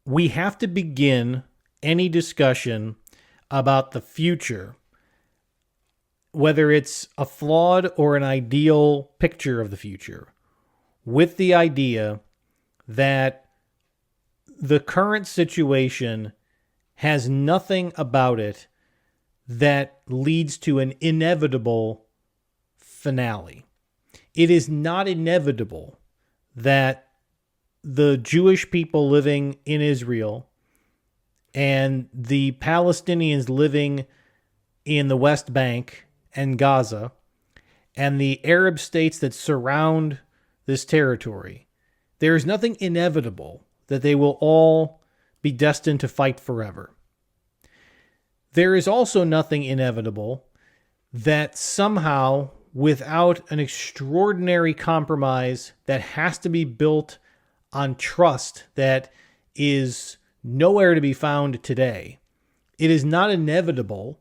we have to begin any discussion about the future, whether it's a flawed or an ideal picture of the future, with the idea that the current situation has nothing about it that leads to an inevitable finale. It is not inevitable that the Jewish people living in Israel and the Palestinians living in the West Bank and Gaza and the Arab states that surround this territory, there is nothing inevitable that they will all be destined to fight forever. There is also nothing inevitable that somehow, without an extraordinary compromise that has to be built on trust that is nowhere to be found today, it is not inevitable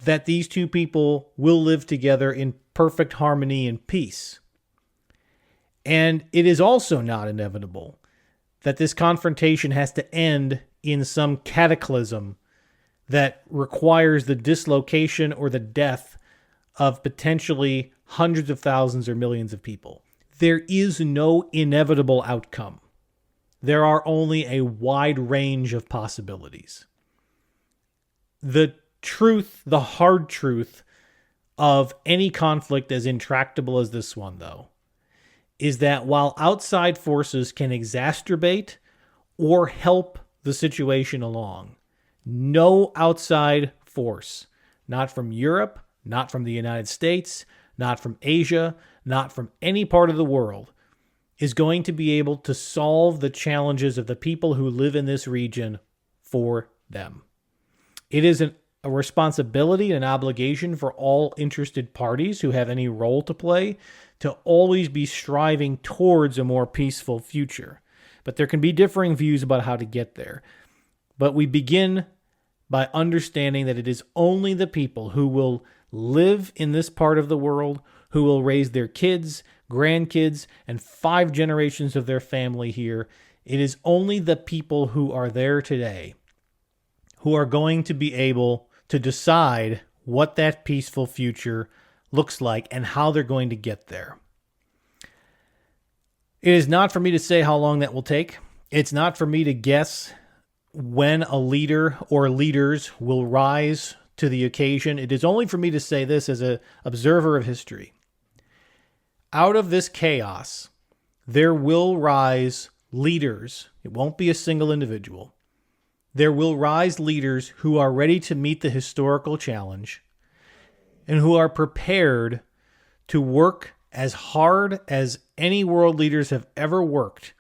that these two people will live together in perfect harmony and peace. And it is also not inevitable that this confrontation has to end in some cataclysm that requires the dislocation or the death of potentially hundreds of thousands or millions of people. There is no inevitable outcome. There are only a wide range of possibilities. The truth, the hard truth of any conflict as intractable as this one, though, is that while outside forces can exacerbate or help the situation along, no outside force, not from Europe, not from the United States, not from Asia, not from any part of the world, is going to be able to solve the challenges of the people who live in this region for them. It is a responsibility and an obligation for all interested parties who have any role to play to always be striving towards a more peaceful future. But there can be differing views about how to get there. But we begin by understanding that it is only the people who will live in this part of the world, who will raise their kids, grandkids, and 5 generations of their family here. It is only the people who are there today who are going to be able to decide what that peaceful future looks like and how they're going to get there. It is not for me to say how long that will take. It's not for me to guess when a leader or leaders will rise to the occasion. It is only for me to say this as an observer of history. Out of this chaos, there will rise leaders. It won't be a single individual. There will rise leaders who are ready to meet the historical challenge and who are prepared to work as hard as any world leaders have ever worked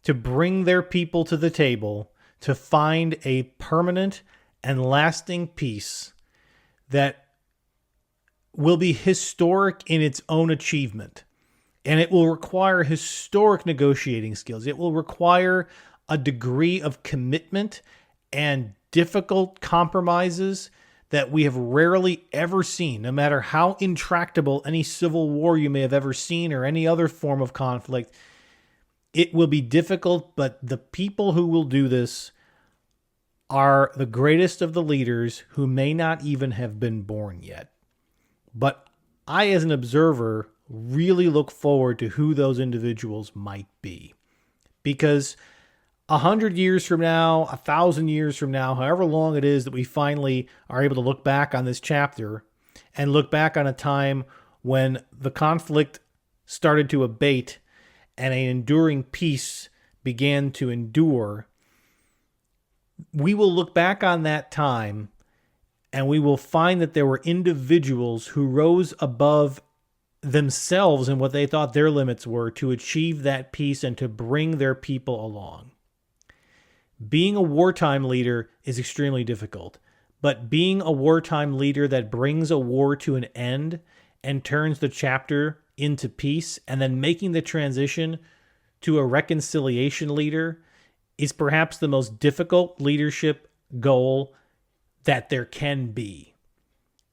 to bring their people to the table to find a permanent and lasting peace that will be historic in its own achievement. And it will require historic negotiating skills. It will require a degree of commitment and difficult compromises that we have rarely ever seen, no matter how intractable any civil war you may have ever seen or any other form of conflict. It will be difficult, but the people who will do this are the greatest of the leaders who may not even have been born yet. But I, as an observer, really look forward to who those individuals might be. Because 100 years from now, 1,000 years from now, however long it is that we finally are able to look back on this chapter and look back on a time when the conflict started to abate and an enduring peace began to endure, we will look back on that time and we will find that there were individuals who rose above themselves and what they thought their limits were to achieve that peace and to bring their people along. Being a wartime leader is extremely difficult, but being a wartime leader that brings a war to an end and turns the chapter into peace and then making the transition to a reconciliation leader is perhaps the most difficult leadership goal that there can be.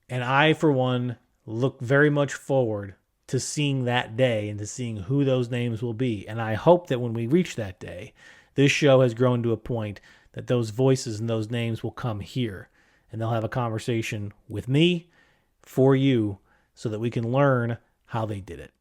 And I, for one, look very much forward to seeing that day and to seeing who those names will be. And I hope that when we reach that day, this show has grown to a point that those voices and those names will come here, and they'll have a conversation with me for you so that we can learn how they did it.